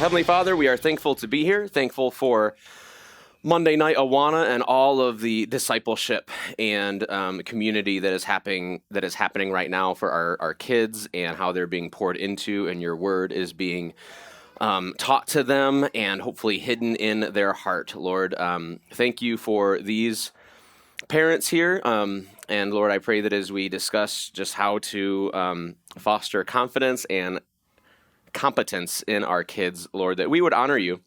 Heavenly Father, we are thankful to be here, thankful for Monday Night Awana and all of the discipleship and community that is happening right now for our kids and how they're being poured into, and your word is being taught to them and hopefully hidden in their heart. Lord, thank you for these parents here. And Lord, I pray that as we discuss just how to foster confidence and competence in our kids, Lord, that we would honor you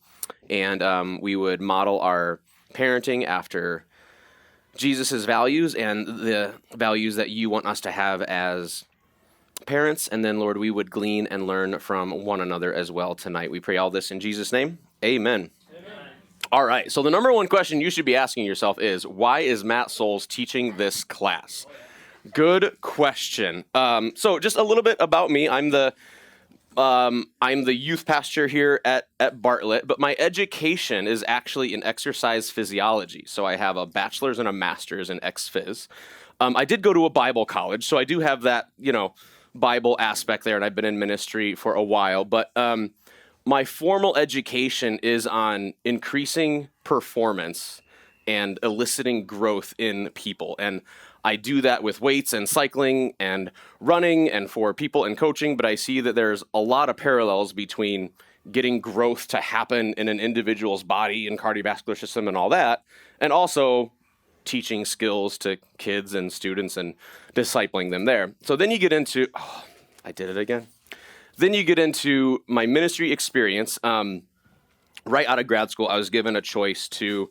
and we would model our parenting after Jesus's values and the values that you want us to have as parents. And then, Lord, we would glean and learn from one another as well tonight. We pray all this in Jesus' name. Amen. All right, so the number one question you should be asking yourself is, why is Matt Souls teaching this class? Good question. So just a little bit about me. I'm the youth pastor here at Bartlett, but my education is actually in exercise physiology. So I have a bachelor's and a master's in ex-phys. I did go to a Bible college, so I do have that, Bible aspect there, and I've been in ministry for a while. But my formal education is on increasing performance and eliciting growth in people. And I do that with weights and cycling and running and for people in coaching, but I see that there's a lot of parallels between getting growth to happen in an individual's body and cardiovascular system and all that, and also teaching skills to kids and students and discipling them there. So then you get into, I did it again. Then you get into my ministry experience. Right out of grad school, I was given a choice to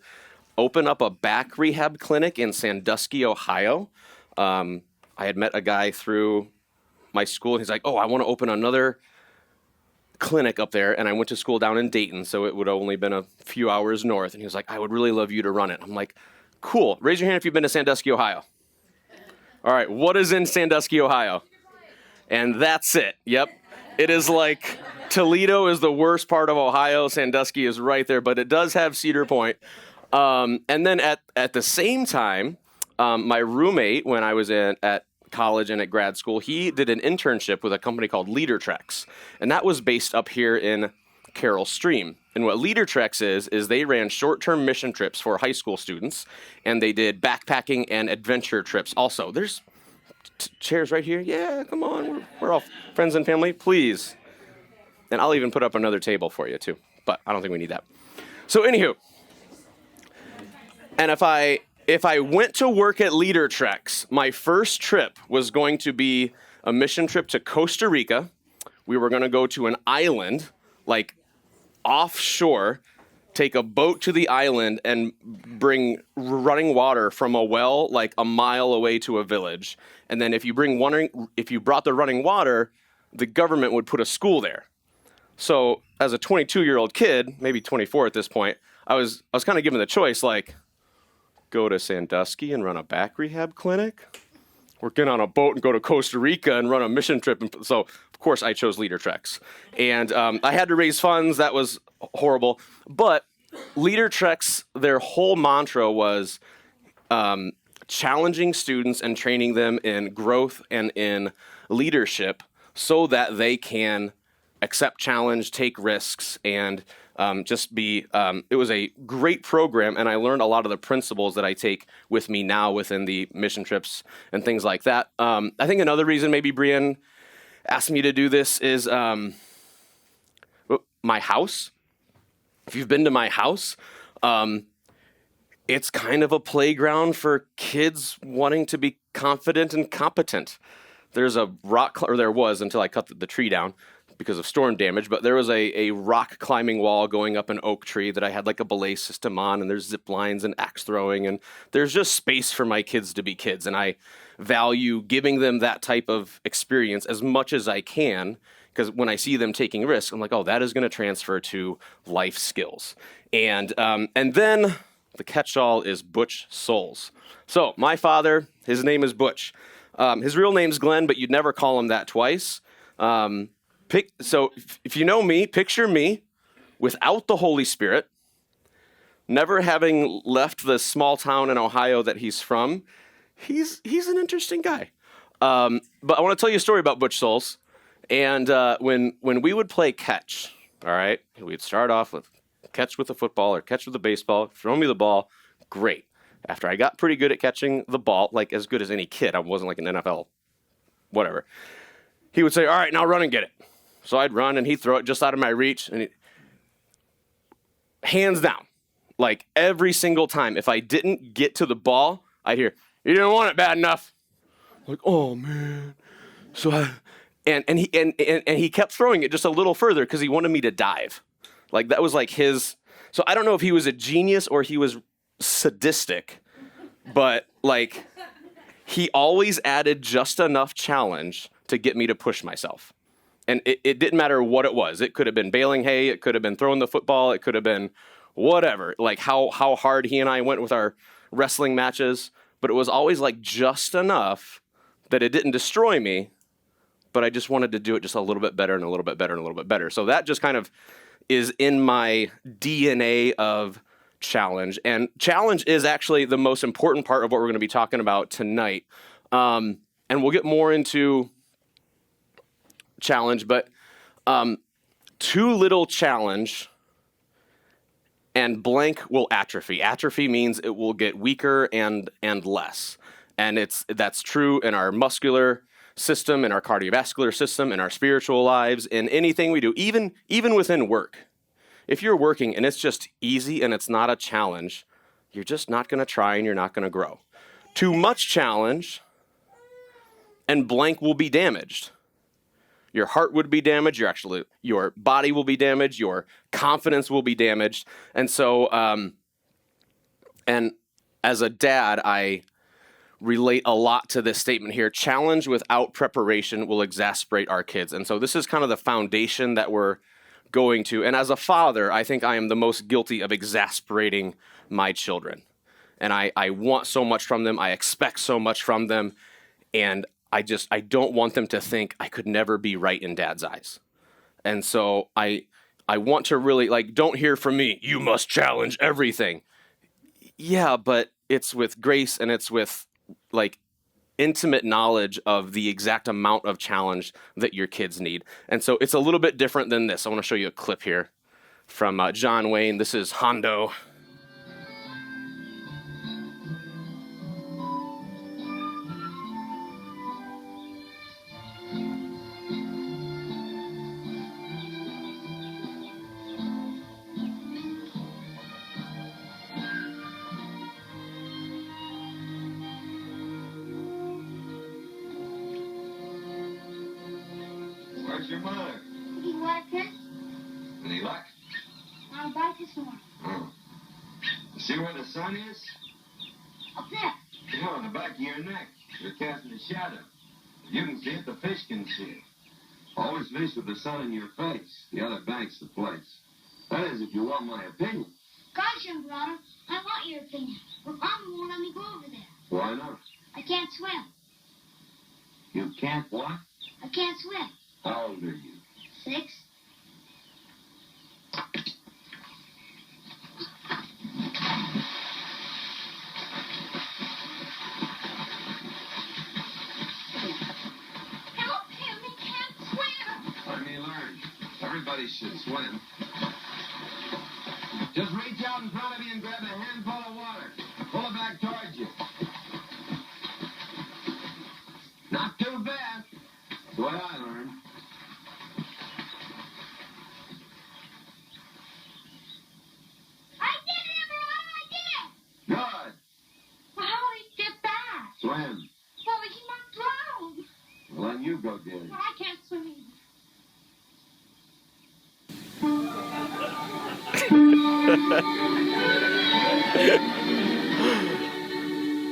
open up a back rehab clinic in Sandusky, Ohio. I had met a guy through my school, and he's like, I want to open another clinic up there. And I went to school down in Dayton, so it would have only been a few hours north. And he was like, I would really love you to run it. I'm like, cool. Raise your hand if you've been to Sandusky, Ohio. All right, what is in Sandusky, Ohio? And that's it. Yep. It is like Toledo is the worst part of Ohio. Sandusky is right there, but it does have Cedar Point. And then at the same time, my roommate, when I was at college and at grad school, he did an internship with a company called LeaderTrex, and that was based up here in Carroll Stream. And what LeaderTrex is they ran short-term mission trips for high school students, and they did backpacking and adventure trips also. There's chairs right here. Yeah, come on. We're all friends and family. Please. And I'll even put up another table for you, too. But I don't think we need that. So, anywho. And if I went to work at LeaderTrex, my first trip was going to be a mission trip to Costa Rica. We were going to go to an island, like offshore, take a boat to the island and bring running water from a well like a mile away to a village. And then if you brought the running water, the government would put a school there. So as a 22-year-old kid, maybe 24 at this point, I was kind of given the choice, like, go to Sandusky and run a back rehab clinic, or get on a boat and go to Costa Rica and run a mission trip. So, of course, I chose LeaderTrex. And I had to raise funds. That was horrible. But LeaderTrex, their whole mantra was challenging students and training them in growth and in leadership so that they can accept challenge, take risks, and just be, it was a great program, and I learned a lot of the principles that I take with me now within the mission trips and things like that. I think another reason maybe Brian asked me to do this is my house. If you've been to my house, it's kind of a playground for kids wanting to be confident and competent. There's a or there was until I cut the tree down because of storm damage, but there was a rock climbing wall going up an oak tree that I had like a belay system on, and there's zip lines and axe throwing, and there's just space for my kids to be kids, and I value giving them that type of experience as much as I can, because when I see them taking risks, I'm like, that is going to transfer to life skills. And then the catch-all is Butch Souls. So my father, his name is Butch. His real name's Glenn, but you'd never call him that twice. So if you know me, picture me without the Holy Spirit, never having left the small town in Ohio that he's from. He's an interesting guy. But I want to tell you a story about Butch Souls. And when we would play catch, All right. We'd start off with catch with the football or catch with the baseball, throw me the ball. Great. After I got pretty good at catching the ball, like as good as any kid, I wasn't like an NFL, whatever. He would say, all right, now run and get it. So I'd run and he'd throw it just out of my reach. And hands down, like every single time, if I didn't get to the ball, I'd hear, you didn't want it bad enough. Like, oh man. So he kept throwing it just a little further because he wanted me to dive. Like that was like his. So I don't know if he was a genius or he was sadistic, but like he always added just enough challenge to get me to push myself. And it didn't matter what it was. It could have been baling hay. It could have been throwing the football. It could have been whatever. Like how hard he and I went with our wrestling matches. But it was always like just enough that it didn't destroy me, but I just wanted to do it just a little bit better and a little bit better and a little bit better. So that just kind of is in my DNA of challenge. And challenge is actually the most important part of what we're going to be talking about tonight. And we'll get more into challenge, but too little challenge and blank will atrophy. Atrophy means it will get weaker and less. And that's true in our muscular system, in our cardiovascular system, in our spiritual lives, in anything we do, even within work. If you're working and it's just easy and it's not a challenge, you're just not going to try and you're not going to grow. Too much challenge and blank will be damaged. Your heart would be damaged. Your body will be damaged. Your confidence will be damaged. And so, and as a dad, I relate a lot to this statement here. Challenge without preparation will exasperate our kids. And so this is kind of the foundation that we're going to. And as a father, I think I am the most guilty of exasperating my children. And I want so much from them. I expect so much from them. And I don't want them to think I could never be right in dad's eyes. And so I want to really, like, don't hear from me, you must challenge everything. Yeah, but it's with grace and it's with, like, intimate knowledge of the exact amount of challenge that your kids need. And so it's a little bit different than this. I want to show you a clip here from John Wayne. This is Hondo. Where's your mother? He working? Any luck? I'll buy this one. Oh. You see where the sun is? Up there. Yeah, on the back of your neck. You're casting a shadow. If you can see it, the fish can see it. Always fish with the sun in your face. The other bank's the place. That is, if you want my opinion. Gosh, young brother, I want your opinion. But Mama won't let me go over there. Why not? I can't swim. You can't what? I can't swim. How old are you? 6. Help him, he can't swim. Let me learn. Everybody should swim. Just reach out in front of you and grab a handful of water. Pull it back towards you. Not too fast. That's what I learned. I did it, everyone, I did it. Good. Well, how will he get back? Swim. Well, he might drown. Well, then you go get it. Well, I can't swim either.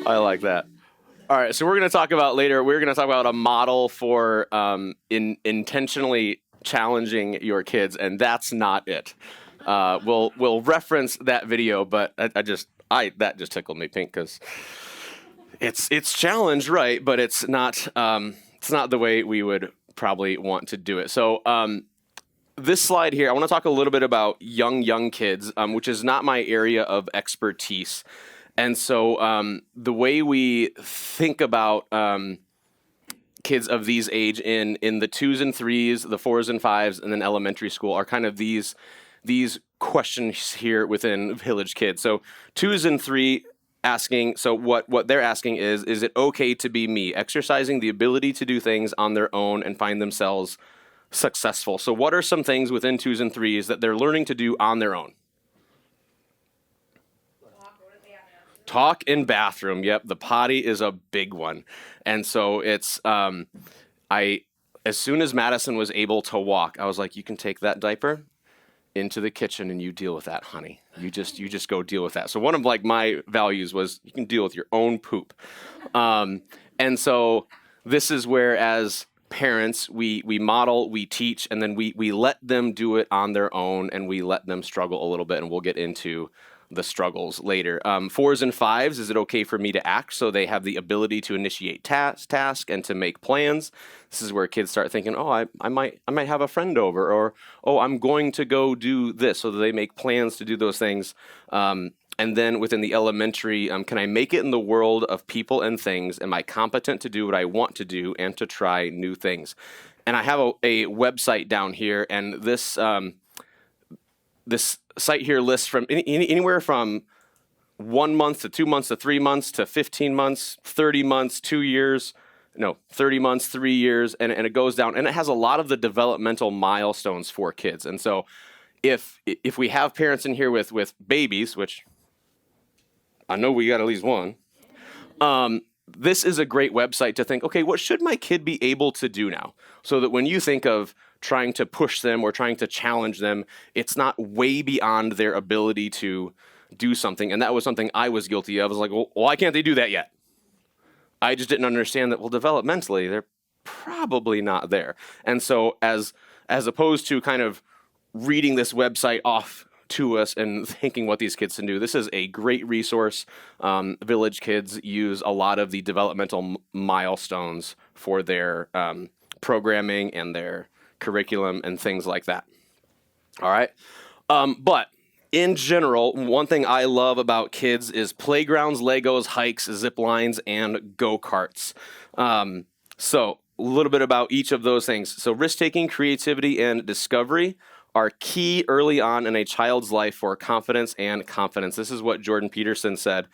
I like that. All right, so we're going to talk about a model for intentionally challenging your kids, and that's not it. We'll reference that video, but that just tickled me pink because it's challenge, right? But it's not the way we would probably want to do it. So this slide here, I want to talk a little bit about young kids, which is not my area of expertise. And so the way we think about kids of these age in the 2s and 3s, the 4s and 5s, and then elementary school are kind of these questions here within Village Kids. So 2s and 3 asking, so what they're asking is it okay to be me? Exercising the ability to do things on their own and find themselves successful. So what are some things within 2s and 3s that they're learning to do on their own? Talk in bathroom. Yep, the potty is a big one. And so it's as soon as Madison was able to walk, I was like, you can take that diaper into the kitchen and you deal with that, honey. You just go deal with that. So one of like my values was you can deal with your own poop. And so this is where as parents, we model, we teach, and then we let them do it on their own, and we let them struggle a little bit, and we'll get into the struggles later. 4s and 5s, is it okay for me to act? So they have the ability to initiate task and to make plans. This is where kids start thinking, oh, I might have a friend over, or oh, I'm going to go do this. So they make plans to do those things. And then within the elementary, can I make it in the world of people and things? Am I competent to do what I want to do and to try new things? And I have a website down here, and this site here lists from anywhere from 1 month to 2 months to 3 months to 15 months, 30 months, 2 years, 30 months, 3 years, and it goes down. And it has a lot of the developmental milestones for kids. And so if we have parents in here with babies, which I know we got at least one, this is a great website to think, okay, what should my kid be able to do now? So that when you think of trying to push them or trying to challenge them, it's not way beyond their ability to do something. And that was something I was guilty of. I was like, well, why can't they do that yet? I just didn't understand that, well, developmentally, they're probably not there. And so as opposed to kind of reading this website off to us and thinking what these kids can do, this is a great resource. Village Kids use a lot of the developmental milestones for their programming and their curriculum and things like that. All right. But in general, one thing I love about kids is playgrounds, Legos, hikes, zip lines, and go-karts. So a little bit about each of those things. So risk-taking, creativity, and discovery are key early on in a child's life for confidence and confidence. This is what Jordan Peterson said.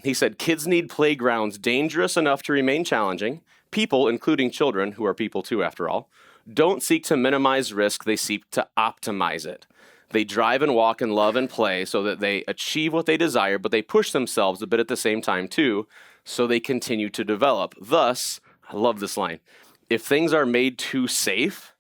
He said, kids need playgrounds dangerous enough to remain challenging. People, including children, who are people too after all, don't seek to minimize risk, they seek to optimize it. They drive and walk and love and play so that they achieve what they desire, but they push themselves a bit at the same time too, so they continue to develop. Thus, I love this line, if things are made too safe,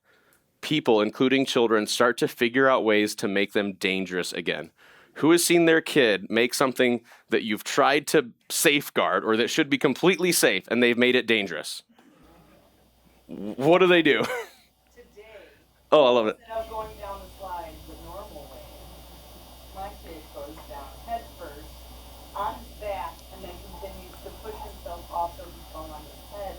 people, including children, start to figure out ways to make them dangerous again. Who has seen their kid make something that you've tried to safeguard or that should be completely safe and they've made it dangerous? What do they do? Today, Oh, I love it. instead of going down the slide the normal way, my kid goes down head first on his back and then continues to push himself off so he's falling on his head.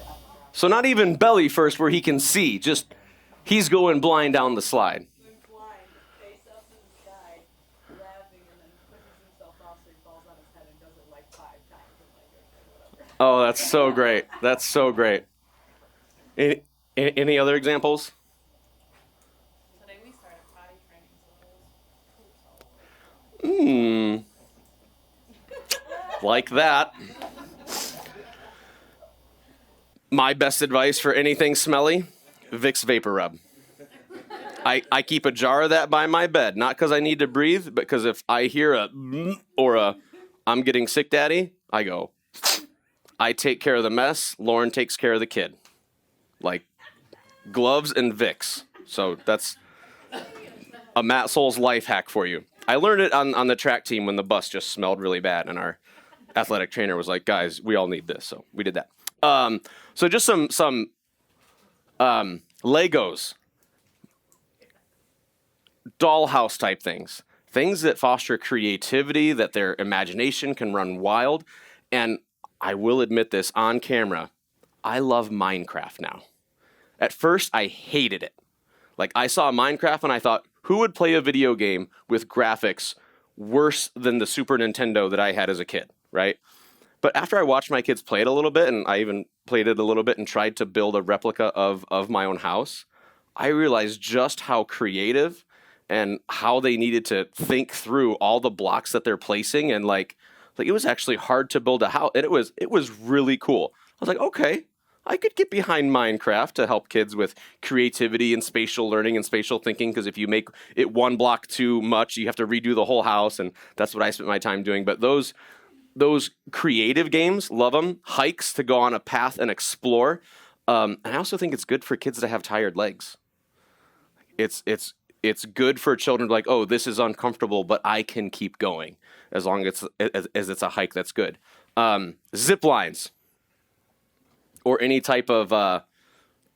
So not even belly first where he can see, just he's going blind down the slide. Going blind, face up to the sky, laughing, and then pushes himself off so he falls on his head and does it like 5 times and like whatever. Oh, that's so great. That's so great. Any other examples? Today we started potty training, so it was poops all over. Like that. My best advice for anything smelly, Vicks Vapor Rub. I keep a jar of that by my bed, not because I need to breathe, but because if I hear a or a I'm getting sick, daddy, I go. I take care of the mess. Lauren takes care of the kid. Like gloves and Vicks. So that's a Matt Souls life hack for you. I learned it on the track team when the bus just smelled really bad, and our athletic trainer was like, "Guys, we all need this." So we did that. So just some Legos, dollhouse type things that foster creativity, that their imagination can run wild. And I will admit this on camera, I love Minecraft now. At first, I hated it. Like, I saw Minecraft and I thought, who would play a video game with graphics worse than the Super Nintendo that I had as a kid, right? But after I watched my kids play it a little bit, and I even played it a little bit and tried to build a replica of my own house, I realized just how creative and how they needed to think through all the blocks that they're placing, and like it was actually hard to build a house, and it was really cool. I was like, okay, I could get behind Minecraft to help kids with creativity and spatial learning and spatial thinking, because if you make it one block too much, you have to redo the whole house, and that's what I spent my time doing. But those creative games, love them. Hikes to go on a path and explore. And I also think it's good for kids to have tired legs. It's good for children to be like, oh, this is uncomfortable, but I can keep going as long as it's a hike that's good. Zip lines or any type of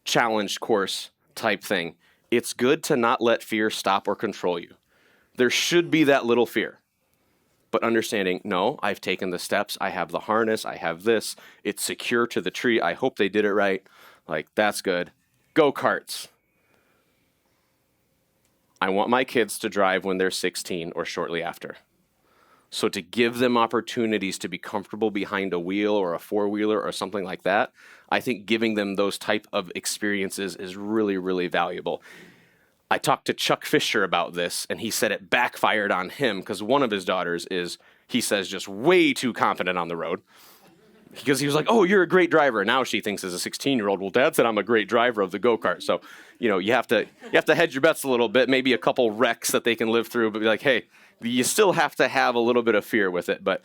challenge course type thing. It's good to not let fear stop or control you. There should be that little fear. But understanding, no, I've taken the steps. I have the harness. I have this. It's secure to the tree. I hope they did it right. Like, that's good. Go-karts. I want my kids to drive when they're 16 or shortly after. So to give them opportunities to be comfortable behind a wheel or a four-wheeler or something like that, I think giving them those type of experiences is really, really valuable. I talked to Chuck Fisher about this, and he said it backfired on him because one of his daughters is, he says, just way too confident on the road. Because he was like, oh, you're a great driver. Now she thinks as a 16-year-old, well, Dad said I'm a great driver of the go-kart. So, you have to hedge your bets a little bit, maybe a couple wrecks that they can live through, but be like, hey, you still have to have a little bit of fear with it. But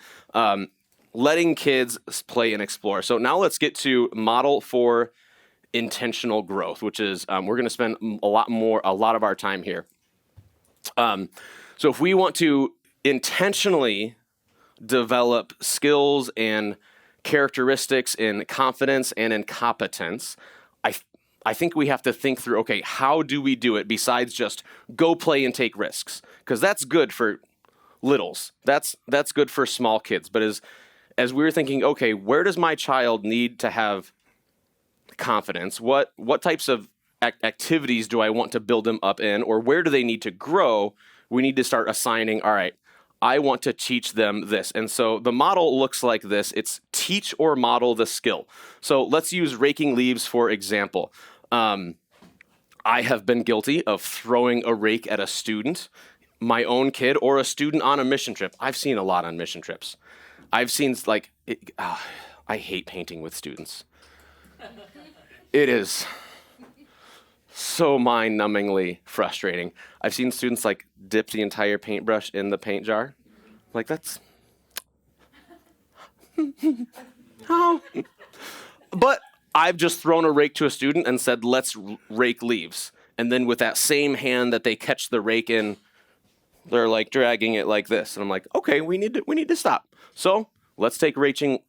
letting kids play and explore. So now let's get to model for intentional growth, which is we're going to spend a lot of our time here. So if we want to intentionally develop skills and characteristics in confidence and in competence, I think we have to think through, okay, how do we do it besides just go play and take risks? Because that's good for littles. That's good for small kids. But as we were thinking, okay, where does my child need to have confidence? What types of activities do I want to build them up in, or where do they need to grow? We need to start assigning, all right, I want to teach them this. And so the model looks like this. It's teach or model the skill. So let's use raking leaves for example. I have been guilty of throwing a rake at a student, my own kid, or a student on a mission trip. I've seen a lot on mission trips. I've seen I hate painting with students. It is so mind-numbingly frustrating. I've seen students dip the entire paintbrush in the paint jar. That's how. But I've just thrown a rake to a student and said, let's rake leaves. And then with that same hand that they catch the rake in, they're dragging it like this. And I'm like, okay, we need to stop. So let's take raking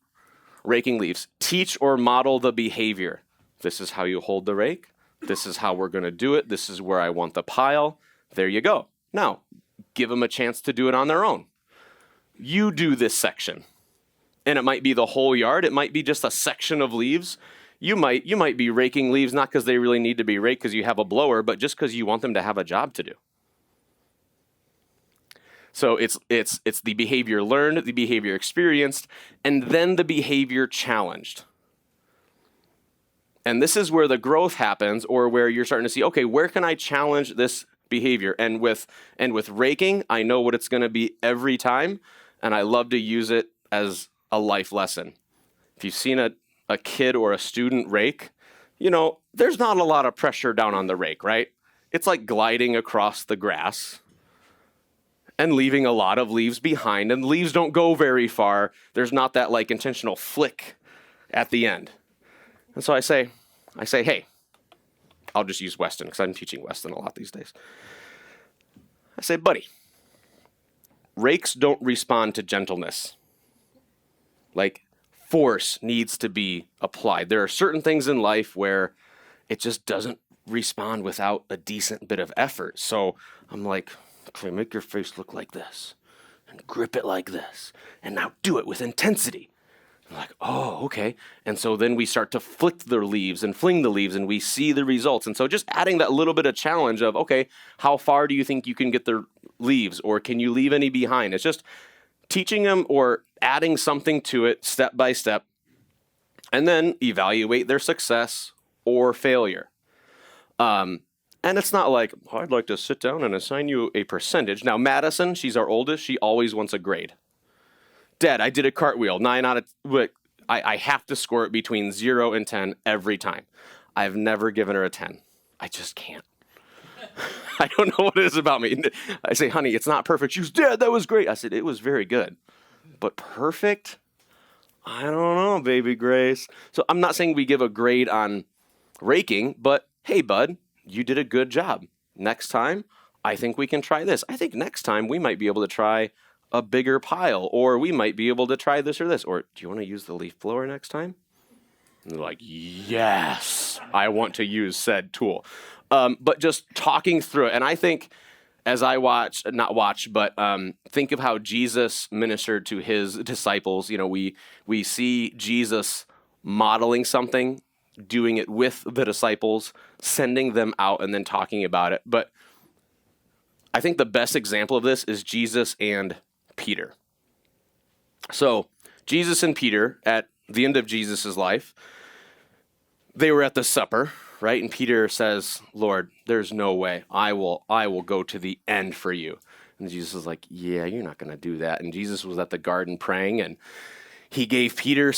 leaves. Teach or model the behavior. This is how you hold the rake. This is how we're going to do it. This is where I want the pile. There you go. Now, give them a chance to do it on their own. You do this section. And it might be the whole yard. It might be just a section of leaves. You might be raking leaves not because they really need to be raked because you have a blower, but just because you want them to have a job to do. So it's the behavior learned, the behavior experienced, and then the behavior challenged. And this is where the growth happens, or where you're starting to see, okay, where can I challenge this behavior? And with raking, I know what it's going to be every time, and I love to use it as a life lesson. If you've seen a kid or a student rake, there's not a lot of pressure down on the rake, right? It's like gliding across the grass and leaving a lot of leaves behind, and leaves don't go very far. There's not that intentional flick at the end. And so I say, hey, I'll just use Weston because I'm teaching Weston a lot these days. I say, buddy, rakes don't respond to gentleness. Force needs to be applied. There are certain things in life where it just doesn't respond without a decent bit of effort. So I'm like, okay, make your face look like this and grip it like this. And now do it with intensity. I'm like, oh, okay. And so then we start to flick the leaves and fling the leaves, and we see the results. And so just adding that little bit of challenge of, okay, how far do you think you can get the leaves, or can you leave any behind? It's just teaching them or adding something to it step by step, and then evaluate their success or failure. And it's not like, oh, I'd like to sit down and assign you a percentage. Now, Madison, she's our oldest. She always wants a grade. Dad, I did a cartwheel. 9 out of... I have to score it between 0 and 10 every time. I've never given her a 10. I just can't. I don't know what it is about me. I say, honey, it's not perfect. She goes, Dad, that was great. I said, it was very good. But perfect? I don't know, baby Grace. So I'm not saying we give a grade on raking, but hey, bud, you did a good job. Next time, I think we can try this. I think next time we might be able to try a bigger pile, or we might be able to try this or this. Or do you want to use the leaf blower next time? And they're like, yes, I want to use said tool. But just talking through it. And I think as I think of how Jesus ministered to his disciples. You know, we see Jesus modeling something, doing it with the disciples, sending them out, and then talking about it. But I think the best example of this is Jesus and Peter. So Jesus and Peter, at the end of Jesus' life, they were at the supper, right? And Peter says, Lord, there's no way. I will go to the end for you. And Jesus is like, yeah, you're not going to do that. And Jesus was at the garden praying, and he gave Peter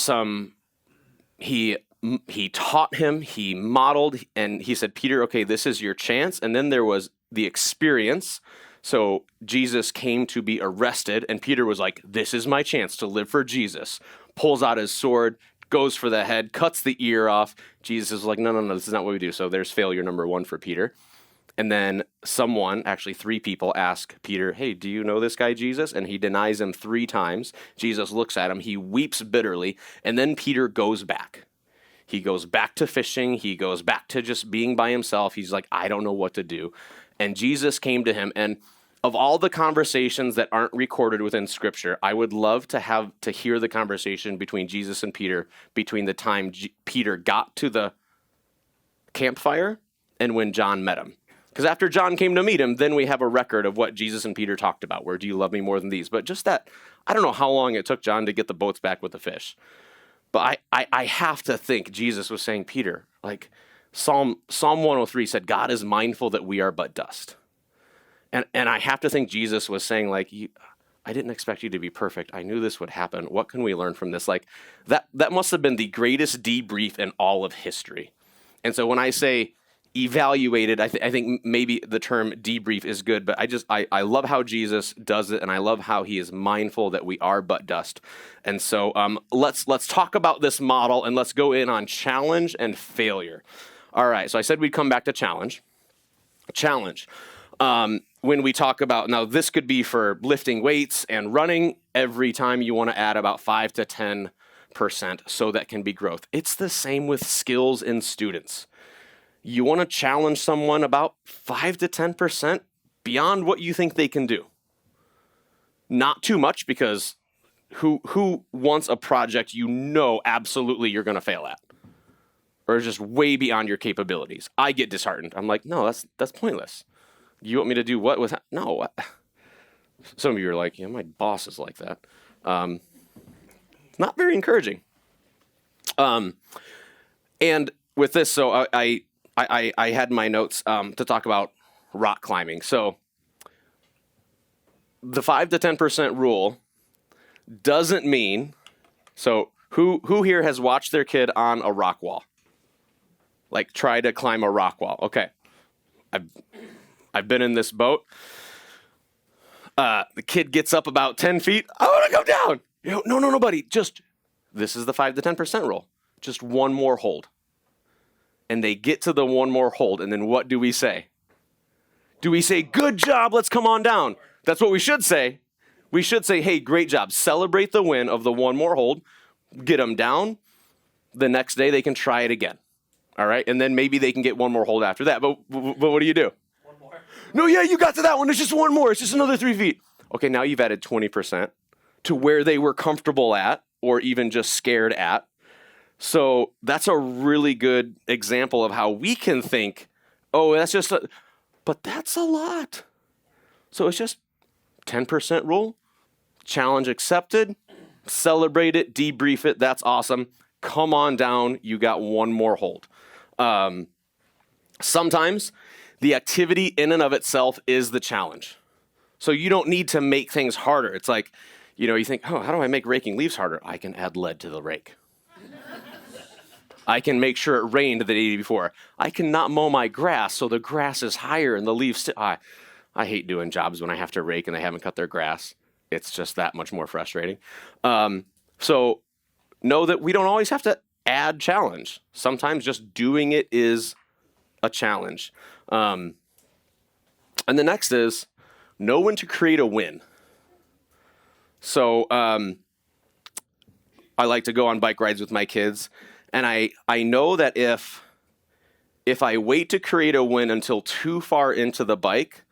he taught him, he modeled, and he said, Peter, okay, this is your chance. And then there was the experience. So Jesus came to be arrested, and Peter was like, this is my chance to live for Jesus. Pulls out his sword, goes for the head, cuts the ear off. Jesus is like, no, this is not what we do. So there's failure number 1 for Peter. And then actually 3 people, ask Peter, hey, do you know this guy Jesus? And he denies him 3 times. Jesus looks at him, he weeps bitterly, and then Peter goes back. He goes back to fishing. He goes back to just being by himself. He's like, I don't know what to do. And Jesus came to him. And of all the conversations that aren't recorded within Scripture, I would love to hear the conversation between Jesus and Peter between the time Peter got to the campfire and when John met him. Because after John came to meet him, then we have a record of what Jesus and Peter talked about. Where do you love me more than these? But just that, I don't know how long it took John to get the boats back with the fish. But I have to think Jesus was saying, Peter, like Psalm 103 said, God is mindful that we are but dust. And I have to think Jesus was saying, like, I didn't expect you to be perfect. I knew this would happen. What can we learn from this? Like, that must have been the greatest debrief in all of history. And so when I say evaluated, I think maybe the term debrief is good, but I love how Jesus does it, and I love how he is mindful that we are but dust. And so let's talk about this model, and let's go in on challenge and failure. All right, so I said we'd come back to challenge. When we talk about, now this could be for lifting weights and running, every time you want to add about 5 to 10%, so that can be growth. It's the same with skills in students. You want to challenge someone about 5 to 10% beyond what you think they can do. Not too much, because who wants a project you know absolutely you're going to fail at? Or just way beyond your capabilities? I get disheartened. I'm like, no, that's pointless. You want me to do what with that? No. Some of you are like, yeah, my boss is like that. It's not very encouraging. And with this, so I had my notes to talk about rock climbing. So the 5 to 10% rule doesn't mean, so who here has watched their kid on a rock wall? Like try to climb a rock wall. Okay. I've been in this boat. The kid gets up about 10 feet. I want to go down. You know, no, buddy. This is the 5 to 10% rule. Just one more hold. And they get to the one more hold, and then what do we say? Do we say, good job, let's come on down? That's what we should say. We should say, hey, great job. Celebrate the win of the one more hold. Get them down. The next day they can try it again. All right? And then maybe they can get one more hold after that. But what do? One more. No, yeah, you got to that one. It's just one more. It's just another 3 feet. Okay, now you've added 20% to where they were comfortable at or even just scared at. So that's a really good example of how we can think, oh, but that's a lot. So it's just 10% rule, challenge accepted, celebrate it, debrief it. That's awesome. Come on down. You got one more hold. Sometimes the activity in and of itself is the challenge. So you don't need to make things harder. It's like, you think, oh, how do I make raking leaves harder? I can add lead to the rake. I can make sure it rained the day before. I can not mow my grass so the grass is higher and the leaves. I hate doing jobs when I have to rake and they haven't cut their grass. It's just that much more frustrating. So know that we don't always have to add challenge. Sometimes just doing it is a challenge. And the next is know when to create a win. So I like to go on bike rides with my kids. And I know that if I wait to create a win until too far into the bike,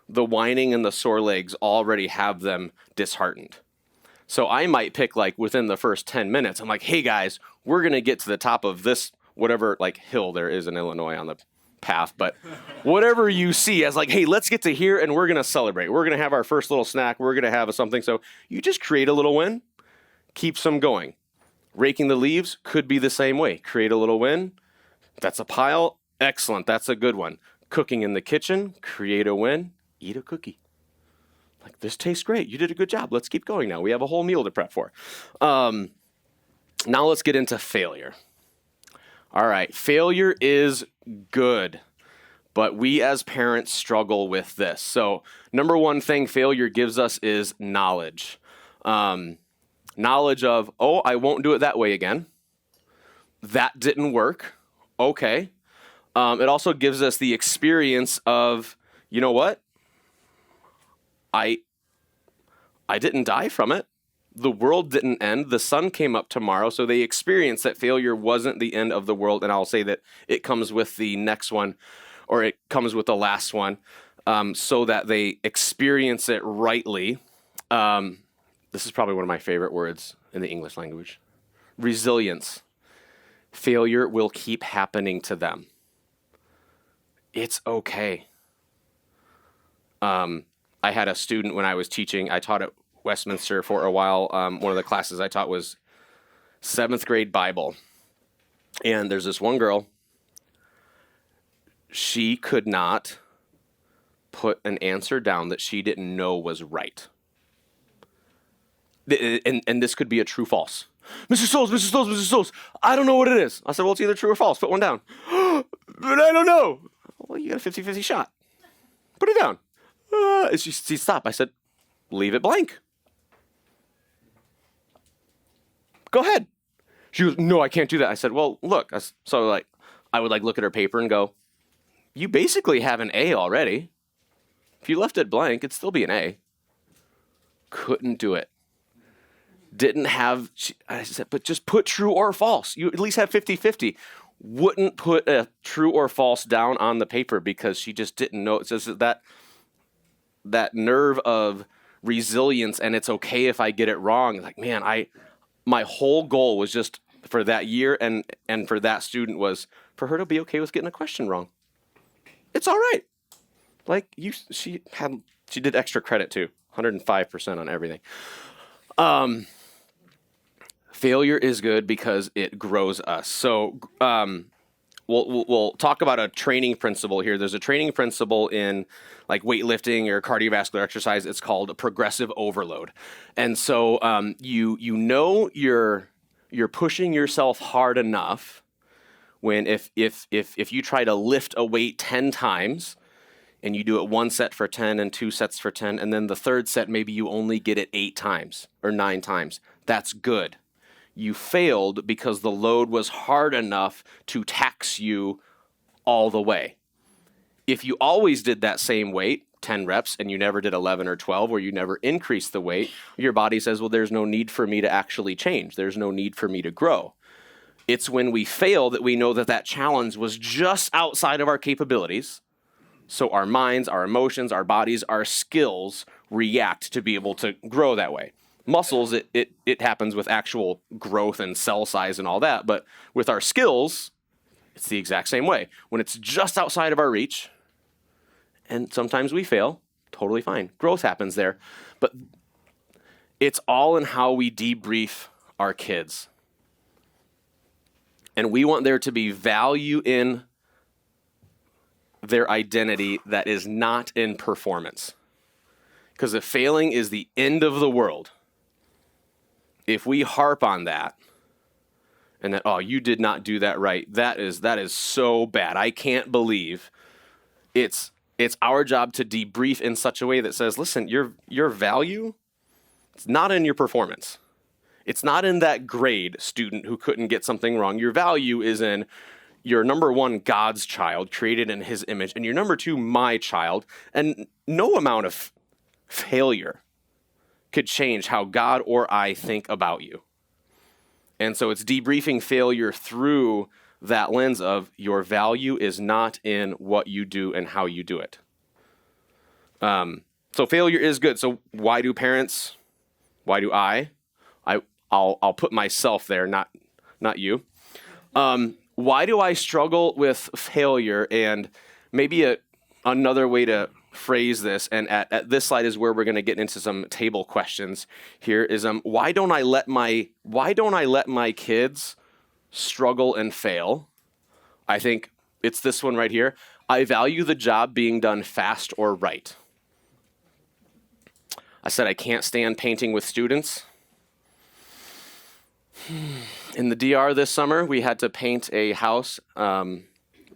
the whining and the sore legs already have them disheartened. So I might pick like within the first 10 minutes, I'm like, hey guys, we're going to get to the top of this, whatever like hill there is in Illinois on the path, but whatever you see as like, hey, let's get to here and we're going to celebrate. We're going to have our first little snack. We're going to have something. So you just create a little win, keeps them going. Raking the leaves could be the same way. Create a little win. That's a pile. Excellent. That's a good one. Cooking in the kitchen. Create a win. Eat a cookie. Like, this tastes great. You did a good job. Let's keep going now. We have a whole meal to prep for. Now let's get into failure. All right. Failure is good, but we as parents struggle with this. So number one thing failure gives us is knowledge. Knowledge of, oh, I won't do it that way again. That didn't work. Okay. It also gives us the experience of, you know what? I didn't die from it. The world didn't end. The sun came up tomorrow. So they experienced that failure wasn't the end of the world. And I'll say that it comes with the next one, or it comes with the last one, so that they experience it rightly. This is probably one of my favorite words in the English language. Resilience. Failure will keep happening to them. It's okay. I had a student when I was teaching. I taught at Westminster for a while. One of the classes I taught was 7th grade Bible. And there's this one girl. She could not put an answer down that she didn't know was right. And this could be a true false. Mr. Souls, I don't know what it is. I said, well, it's either true or false. Put one down. But I don't know. Well, you got a 50-50 shot. Put it down. She stopped. I said, leave it blank. Go ahead. She goes, no, I can't do that. I said, well, look. I would look at her paper and go, you basically have an A already. If you left it blank, it'd still be an A. Couldn't do it. Didn't have, I said, but just put true or false. You at least have 50-50. Wouldn't put a true or false down on the paper because she just didn't know. It's just that nerve of resilience, and it's okay if I get it wrong. Like, man, my whole goal was just for that year and for that student was for her to be okay with getting a question wrong. It's all right. Like she did extra credit too, 105% on everything. Failure is good because it grows us. So we'll talk about a training principle here. There's a training principle in like weightlifting or cardiovascular exercise. It's called progressive overload. And so you're pushing yourself hard enough when if you try to lift a weight 10 times and you do it 1 set for 10 and 2 sets for 10, and then the third set maybe you only get it 8 times or 9 times, that's good. You failed because the load was hard enough to tax you all the way. If you always did that same weight, 10 reps, and you never did 11 or 12, or you never increased the weight, your body says, well, there's no need for me to actually change. There's no need for me to grow. It's when we fail that we know that challenge was just outside of our capabilities. So our minds, our emotions, our bodies, our skills react to be able to grow that way. Muscles, it happens with actual growth and cell size and all that. But with our skills, it's the exact same way. When it's just outside of our reach, and sometimes we fail, totally fine. Growth happens there. But It's all in how we debrief our kids. And we want there to be value in their identity that is not in performance. Because if failing is the end of the world, if we harp on that, and that, oh, you did not do that right, that is so bad. I can't believe. It's our job to debrief in such a way that says, listen, your value, it's not in your performance. It's not in that grade student who couldn't get something wrong. Your value is in you're number one, God's child, created in his image, and you're number two, my child. And no amount of failure could change how God or I think about you. And so it's debriefing failure through that lens of your value is not in what you do and how you do it. So failure is good. So why do I? I'll put myself there, not you. Why do I struggle with failure? And maybe another way to phrase this, and at this slide is where we're going to get into some table questions here, is why don't I let my kids struggle and fail? I think it's this one right here. I value the job being done fast or right. I said I can't stand painting with students. In the DR this summer, we had to paint a house. It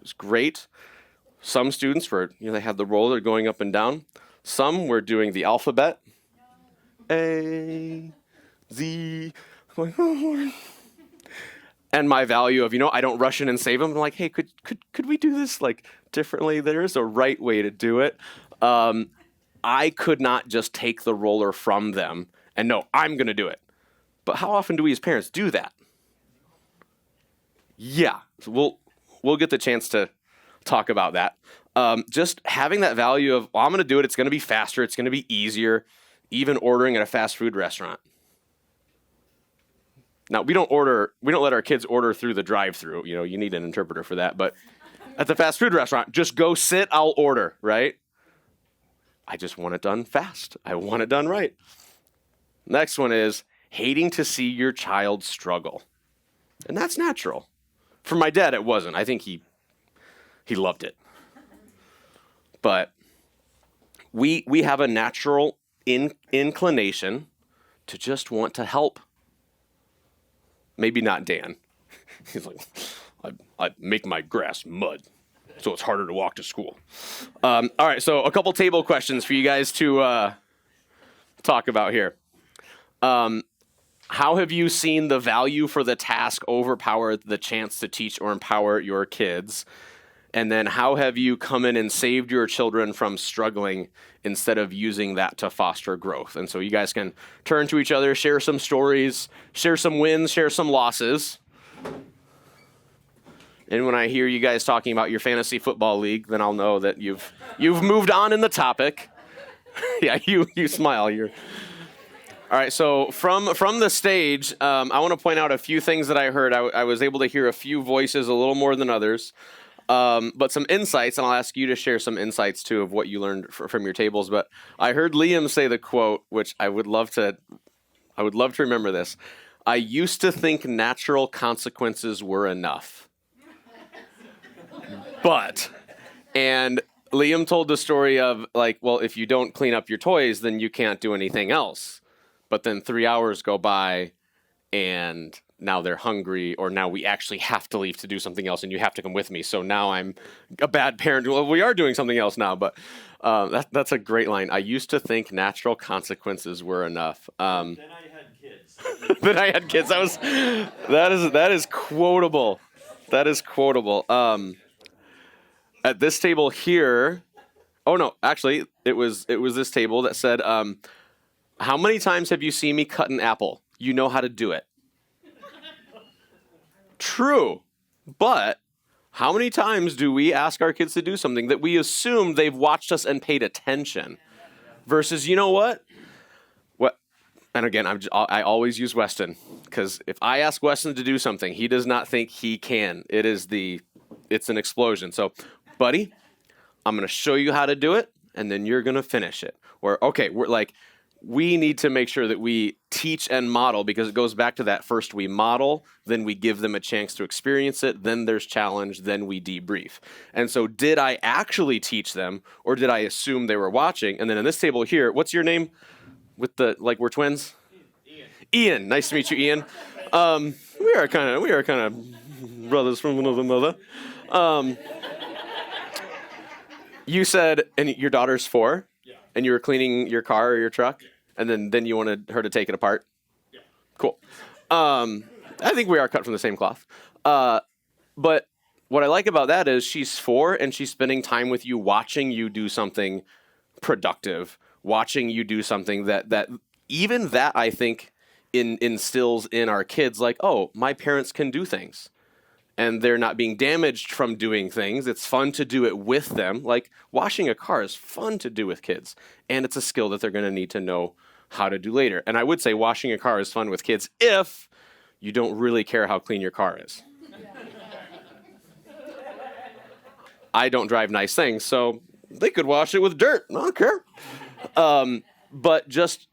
was great. Some students they had the roller going up and down. Some were doing the alphabet. A, Z, going, oh, Lord. And my value of, I don't rush in and save them. I'm like, hey, could we do this like differently? There is a right way to do it. I could not just take the roller from them and no, I'm going to do it. But how often do we as parents do that? Yeah, so we'll get the chance to talk about that. Just having that value of, well, I'm going to do it. It's going to be faster. It's going to be easier. Even ordering at a fast food restaurant. Now we don't let our kids order through the drive-through. You need an interpreter for that. But at the fast food restaurant, just go sit. I'll order. Right? I just want it done fast. I want it done right. Next one is hating to see your child struggle, and that's natural. For my dad, it wasn't. I think he loved it. But we have a natural inclination to just want to help. Maybe not Dan. He's like, I'd make my grass mud so it's harder to walk to school. All right, so a couple table questions for you guys to talk about here. How have you seen the value for the task overpower the chance to teach or empower your kids? And then how have you come in and saved your children from struggling instead of using that to foster growth? And so you guys can turn to each other, share some stories, share some wins, share some losses. And when I hear you guys talking about your fantasy football league, then I'll know that you've moved on in the topic. Yeah, you smile. All right, so from the stage, I want to point out a few things that I heard. I was able to hear a few voices a little more than others, but some insights, and I'll ask you to share some insights, too, of what you learned from your tables. But I heard Liam say the quote, which I would love to remember this. I used to think natural consequences were enough. And Liam told the story of, like, well, if you don't clean up your toys, then you can't do anything else. But then 3 hours go by, and now they're hungry, or now we actually have to leave to do something else, and you have to come with me. So now I'm a bad parent. Well, we are doing something else now, but that's a great line. I used to think natural consequences were enough. Then I had kids. Then I had kids. That is quotable. That is quotable. At this table here, oh no, actually, it was this table that said, how many times have you seen me cut an apple? You know how to do it. True, but how many times do we ask our kids to do something that we assume they've watched us and paid attention? Versus, you know what? And again, I always use Weston, because if I ask Weston to do something, he does not think he can. It's an explosion. So, buddy, I'm going to show you how to do it, and then you're going to finish it. Or, okay, we're like, we need to make sure that we teach and model, because it goes back to that: first we model, then we give them a chance to experience it, then there's challenge, then we debrief. And so did I actually teach them, or did I assume they were watching? And then in this table here, what's your name? With the, like, we're twins? Ian. Nice to meet you, Ian. We are kind of brothers from another mother. You said, and your daughter's 4? Yeah. And you were cleaning your car or your truck? And then you wanted her to take it apart? Yeah. Cool. I think we are cut from the same cloth. But what I like about that is she's 4 and she's spending time with you, watching you do something productive, watching you do something that even that, I think, instills in our kids, like, oh, my parents can do things. And they're not being damaged from doing things. It's fun to do it with them. Like, washing a car is fun to do with kids. And it's a skill that they're going to need to know how to do later. And I would say washing a car is fun with kids if you don't really care how clean your car is. I don't drive nice things, so they could wash it with dirt. I don't care. But just,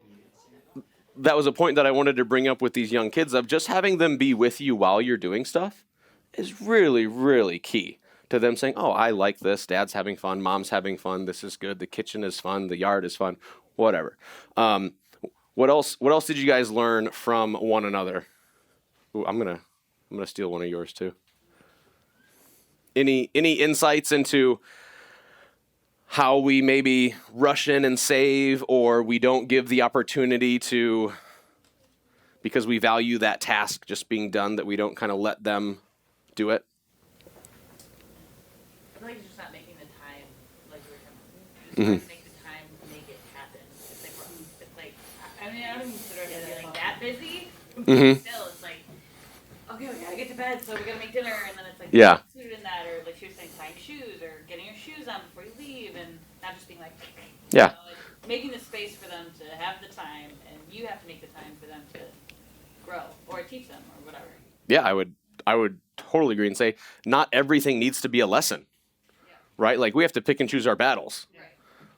that was a point that I wanted to bring up with these young kids, of just having them be with you while you're doing stuff is really, really key to them saying, oh, I like this. Dad's having fun. Mom's having fun. This is good. The kitchen is fun. The yard is fun. Whatever. What else did you guys learn from one another? Ooh, I'm gonna steal one of yours too. Any insights into how we maybe rush in and save, or we don't give the opportunity to, because we value that task just being done, that we don't kind of let them do it? I feel like it's just not making the time, like we were talking about. Just make the time to make it happen. It's like I mean, I don't even consider it to be like that busy. But still, it's like, okay, we gotta get to bed, so we gotta make dinner, and then it's like, Yeah. food in that, or like she was saying, tying shoes, or getting your shoes on before you leave, and not just being like, Yeah. like making the space for them to have the time, and you have to make the time for them to grow or teach them or whatever. Yeah, I would totally agree and say not everything needs to be a lesson, right? Like, we have to pick and choose our battles. Right.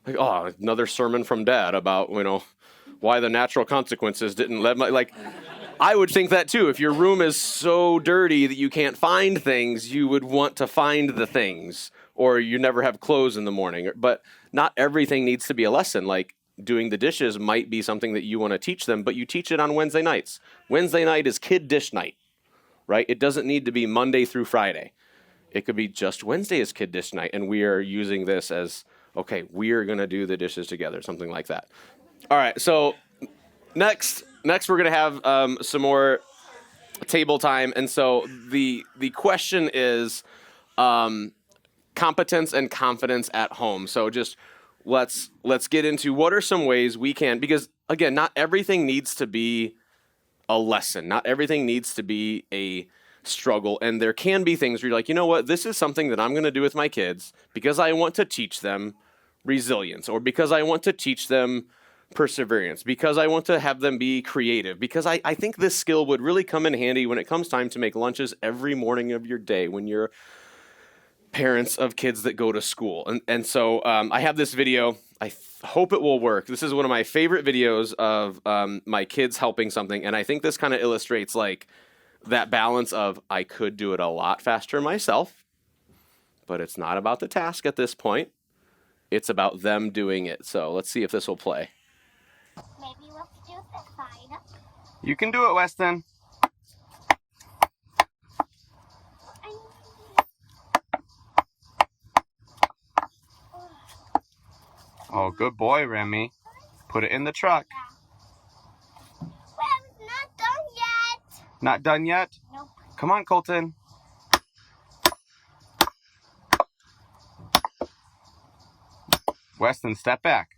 Like, oh, another sermon from Dad about, why the natural consequences didn't let my, like, I would think that too. If your room is so dirty that you can't find things, you would want to find the things, or you never have clothes in the morning. But not everything needs to be a lesson. Like, doing the dishes might be something that you want to teach them, but you teach it on Wednesday nights. Wednesday night is kid dish night, right? It doesn't need to be Monday through Friday. It could be just Wednesday is kid dish night, and we are using this as, okay, we are going to do the dishes together, something like that. All right, so next we're going to have some more table time. And so the question is competence and confidence at home. So just let's get into what are some ways we can, because again, not everything needs to be a lesson. Not everything needs to be a struggle. And there can be things where you're like, you know what, this is something that I'm going to do with my kids because I want to teach them resilience, or because I want to teach them perseverance, because I want to have them be creative, because I think this skill would really come in handy when it comes time to make lunches every morning of your day when you're parents of kids that go to school. And so I have this video. I hope it will work. This is one of my favorite videos of my kids helping something. And I think this kind of illustrates like that balance of I could do it a lot faster myself, but it's not about the task at this point. It's about them doing it. So let's see if this will play. Maybe let's do this side. You can do it, Weston. Oh, good boy, Remy. Put it in the truck. Well, it's not done yet. Not done yet? Nope. Come on, Colton. Weston, step back.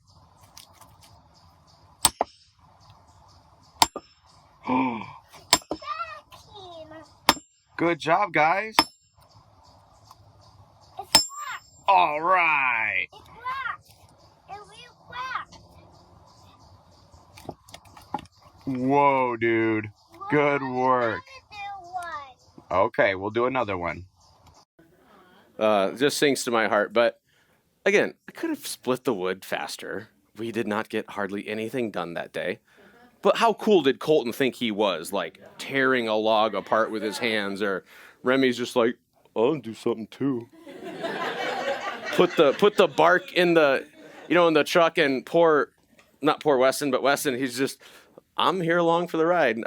Good job, guys. It's cracked. All right. It's cracked. It's real cracked. Whoa, dude. Good work. Do one. Okay, we'll do another one. Just sings to my heart. But again, I could have split the wood faster, we did not get hardly anything done that day. But how cool did Colton think he was, like tearing a log apart with his hands? Or Remy's just like, I'll do something too. Put the bark in the, in the truck, and not poor Weston, but Weston, he's just, I'm here along for the ride.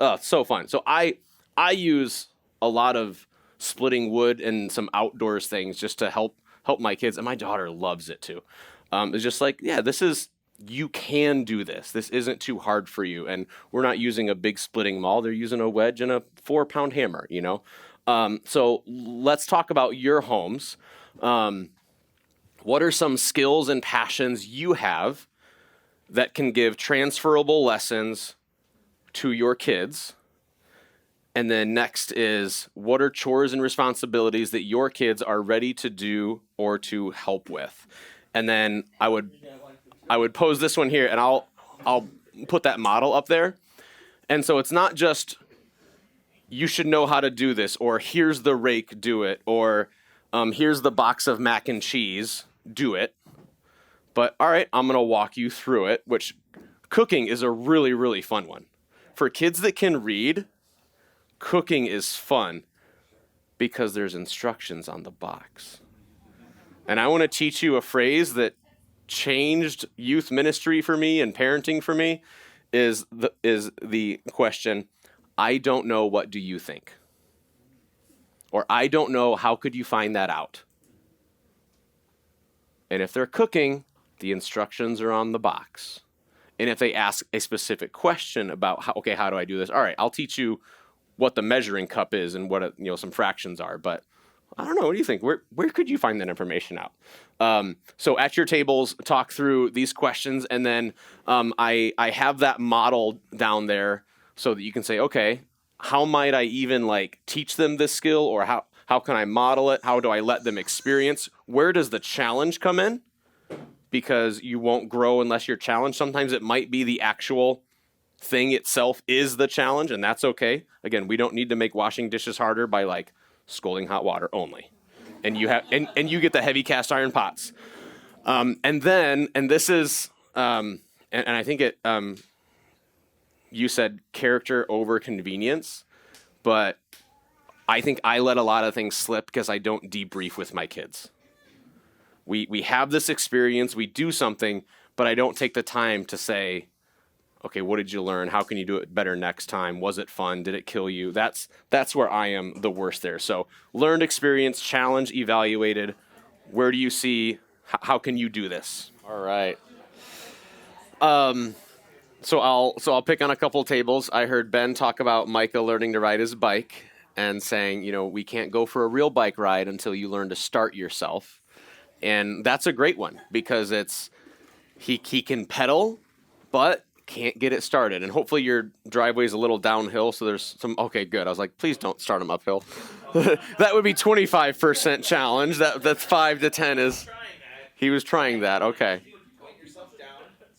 It's so fun. So I use a lot of splitting wood and some outdoors things just to help my kids, and my daughter loves it too. It's just like, yeah, you can do this. This isn't too hard for you. And we're not using a big splitting maul. They're using a wedge and a 4-pound hammer, So let's talk about your homes. What are some skills and passions you have that can give transferable lessons to your kids? And then next is, what are chores and responsibilities that your kids are ready to do or to help with? And then I would pose this one here, and I'll put that model up there. And so it's not just, you should know how to do this, or here's the rake, do it, or here's the box of mac and cheese, do it. But all right, I'm going to walk you through it, which cooking is a really, really fun one. For kids that can read, cooking is fun because there's instructions on the box. And I want to teach you a phrase that changed youth ministry for me and parenting for me is the question, I don't know, what do you think? Or I don't know, how could you find that out? And if they're cooking, the instructions are on the box. And if they ask a specific question about, how do I do this? All right, I'll teach you what the measuring cup is and what some fractions are. But I don't know, what do you think? Where could you find that information out? So at your tables, talk through these questions, and then I have that model down there so that you can say, okay, how might I even teach them this skill, or how can I model it? How do I let them experience? Where does the challenge come in? Because you won't grow unless you're challenged. Sometimes it might be the actual thing itself is the challenge, and that's okay. Again, we don't need to make washing dishes harder by scalding hot water only. And you have and you get the heavy cast iron pots. And this is and I think it you said character over convenience, but I think I let a lot of things slip because I don't debrief with my kids. We have this experience, we do something, but I don't take the time to say, okay, what did you learn? How can you do it better next time? Was it fun? Did it kill you? That's where I am the worst there. So learned experience, challenge, evaluated. Where do you see, how can you do this? All right. So I'll pick on a couple tables. I heard Ben talk about Micah learning to ride his bike and saying, we can't go for a real bike ride until you learn to start yourself. And that's a great one because he can pedal, but can't get it started. And hopefully your driveway's a little downhill, so there's some, okay, good. I was like, please don't start him uphill. That would be 25% challenge. That's 5 to 10 is, he was trying that, okay.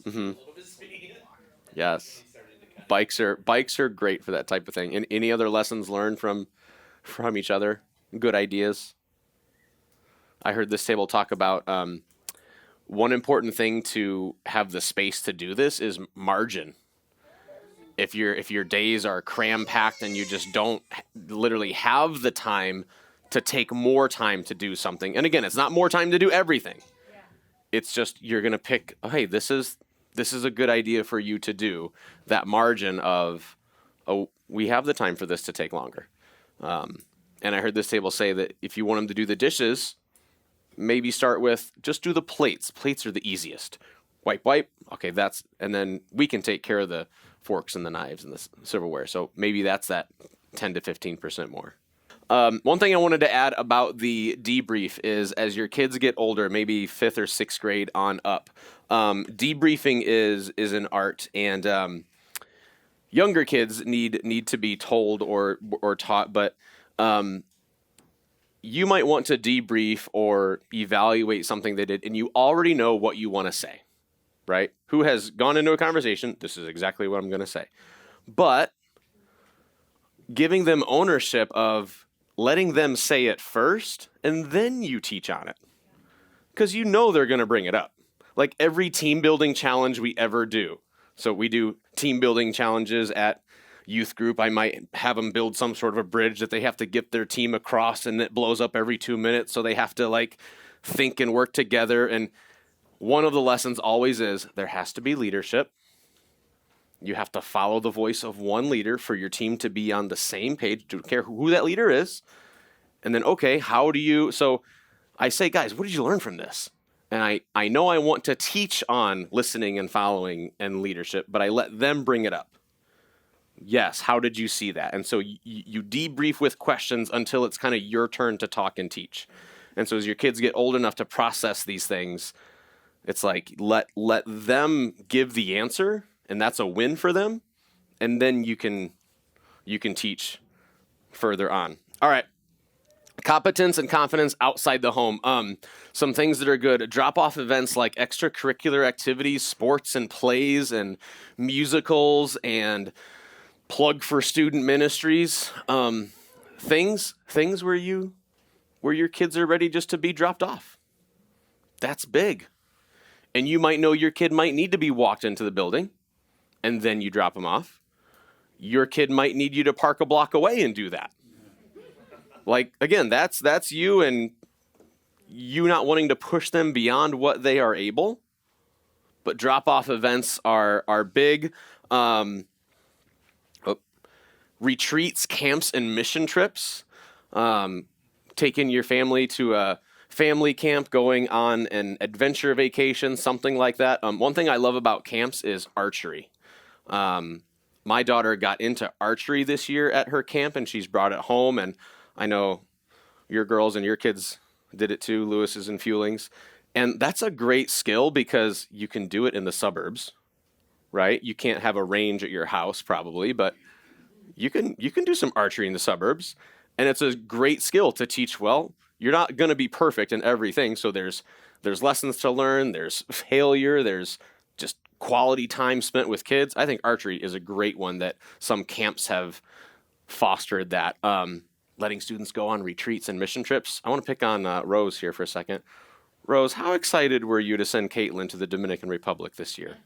Mm-hmm. Yes. Bikes are great for that type of thing. And any other lessons learned from each other? Good ideas? I heard this table talk about one important thing to have the space to do this is margin. If your days are cram-packed and you just don't literally have the time to take more time to do something, and again, it's not more time to do everything. Yeah. It's just you're going to pick, oh, hey, this is a good idea for you to do. That margin of, oh, we have the time for this to take longer. And I heard this table say that if you want them to do the dishes, maybe start with just do the plates. Plates are the easiest. Wipe. Okay, and then we can take care of the forks and the knives and the silverware. So maybe that's that 10 to 15% more. One thing I wanted to add about the debrief is as your kids get older, maybe 5th or 6th grade on up, debriefing is an art, and younger kids need to be told or taught, but you might want to debrief or evaluate something they did, and you already know what you want to say, right? Who has gone into a conversation? This is exactly what I'm going to say. But giving them ownership of letting them say it first, and then you teach on it. Because you know they're going to bring it up. like every team building challenge we ever do. So we do team building challenges at youth group. I might have them build some sort of a bridge that they have to get their team across, and it blows up every 2 minutes. So they have to like think and work together. And one of the lessons always is there has to be leadership. You have to follow the voice of one leader for your team to be on the same page. Don't care who that leader is. And then, okay, how do you, so I say, guys, what did you learn from this? And I know I want to teach on listening and following and leadership, but I let them bring it up. Yes, how did you see that? And so you debrief with questions until it's kind of your turn to talk and teach. And so as your kids get old enough to process these things, it's like let them give the answer, and that's a win for them. And then you can teach further on. All right. Competence and confidence outside the home. Some things that are good. Drop-off events like extracurricular activities, sports and plays and musicals, and plug for student ministries. Things where your kids are ready just to be dropped off. That's big. And you might know your kid might need to be walked into the building, and then you drop them off. Your kid might need you to park a block away and do that. Like, again, that's you and you not wanting to push them beyond what they are able. But drop-off events are big. Retreats, camps, and mission trips. Taking your family to a family camp, going on an adventure vacation, something like that. One thing I love about camps is archery. My daughter got into archery this year at her camp, and she's brought it home. And I know your girls and your kids did it too, Lewis's and Fuelings. And that's a great skill because you can do it in the suburbs, right? You can't have a range at your house probably, but you can do some archery in the suburbs. And it's a great skill to teach well. You're not going to be perfect in everything, so there's lessons to learn, there's failure, there's just quality time spent with kids. I think archery is a great one that some camps have fostered that. Letting students go on retreats and mission trips. I want to pick on Rose here for a second. Rose, how excited were you to send Caitlin to the Dominican Republic this year?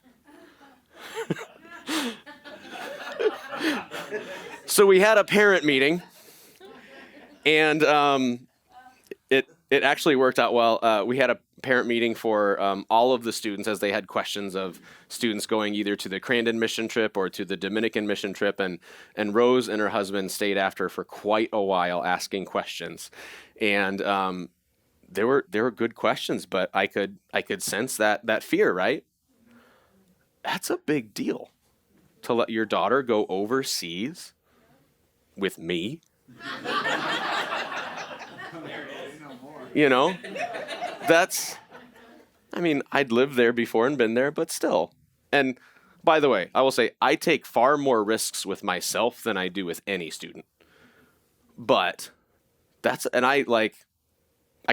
So we had a parent meeting, and it actually worked out well. We had a parent meeting for all of the students as they had questions of students going either to the Crandon mission trip or to the Dominican mission trip, and Rose and her husband stayed after for quite a while asking questions, and they were good questions, but I could sense that fear, right? That's a big deal to let your daughter go overseas with me. You know, I'd lived there before and been there, but still. And by the way, I will say I take far more risks with myself than I do with any student. But I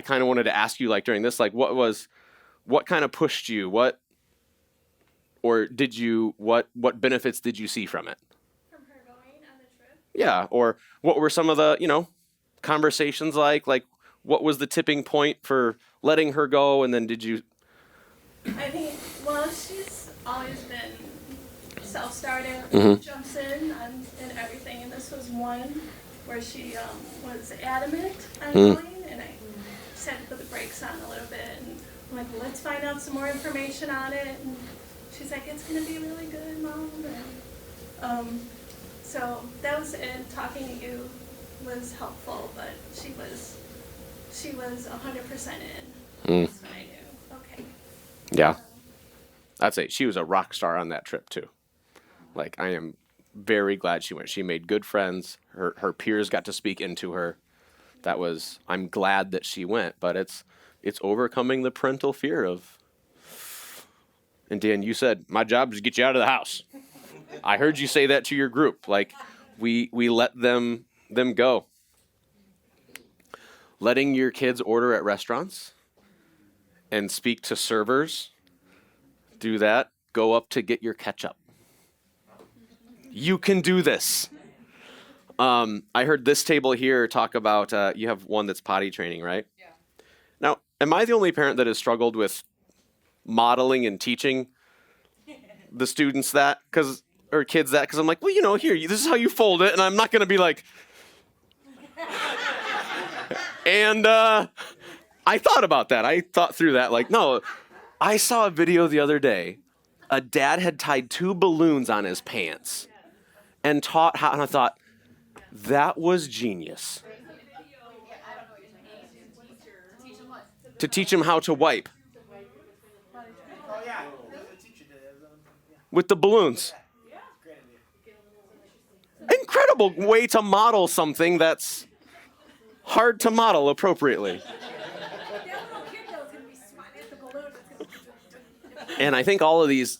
kind of wanted to ask you, like, during this, like, what kind of pushed you? What benefits did you see from it? From her going on the trip? Yeah. Or what were some of the, conversations like what was the tipping point for letting her go? And then did you? I think, she's always been self-starting, jumps in and everything, and this was one where she was adamant on going, and I just had to put the brakes on a little bit, and I'm like, well, let's find out some more information on it, and she's like, it's going to be really good, Mom, and so that was it. Talking to you was helpful, but she was 100% in. That's what I knew. Okay. Yeah. I'd say she was a rock star on that trip too. Like, I am very glad she went. She made good friends. Her peers got to speak into her. I'm glad that she went, but it's overcoming the parental fear of. And Dan, you said, my job is to get you out of the house. I heard you say that to your group. Like, we let them go. Letting your kids order at restaurants and speak to servers. Do that. Go up to get your ketchup. You can do this. I heard this table here talk about, you have one that's potty training, right? Yeah. Now, am I the only parent that has struggled with modeling and teaching the students that, or kids that, because I'm like, well, here, this is how you fold it, and I'm not going to be like, and I thought about that. I thought through that, like, no, I saw a video the other day. A dad had tied 2 balloons on his pants and taught how, and I thought, that was genius. To teach him how to wipe. With the balloons. Incredible way to model something that's hard to model appropriately. And I think all of these,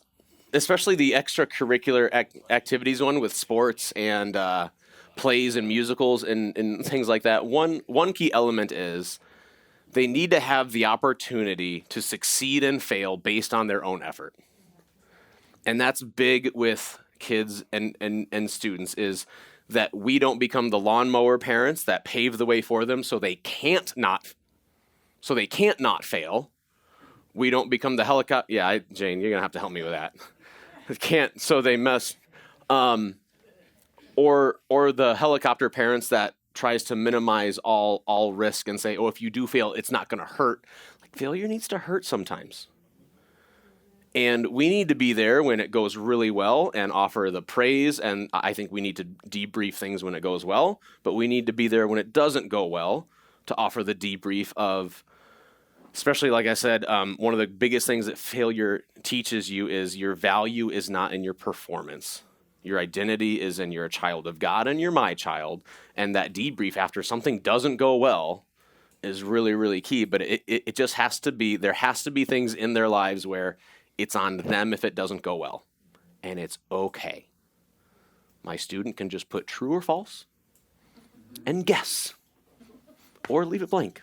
especially the extracurricular activities one with sports and plays and musicals and things like that, one key element is they need to have the opportunity to succeed and fail based on their own effort. And that's big with kids and students, is that we don't become the lawnmower parents that pave the way for them so they can't not fail. We don't become the helicopter. Yeah, Jane, you're gonna have to help me with that. Can't, so they must. Or the helicopter parents that tries to minimize all risk and say, oh, if you do fail, it's not gonna hurt. Like, failure needs to hurt sometimes. And we need to be there when it goes really well and offer the praise. And I think we need to debrief things when it goes well, but we need to be there when it doesn't go well to offer the debrief of, especially like I said, one of the biggest things that failure teaches you is your value is not in your performance. Your identity is in you're a child of God and you're my child. And that debrief after something doesn't go well is really, really key. But it just has to be, there has to be things in their lives where it's on them if it doesn't go well. And it's okay. My student can just put true or false and guess, or leave it blank.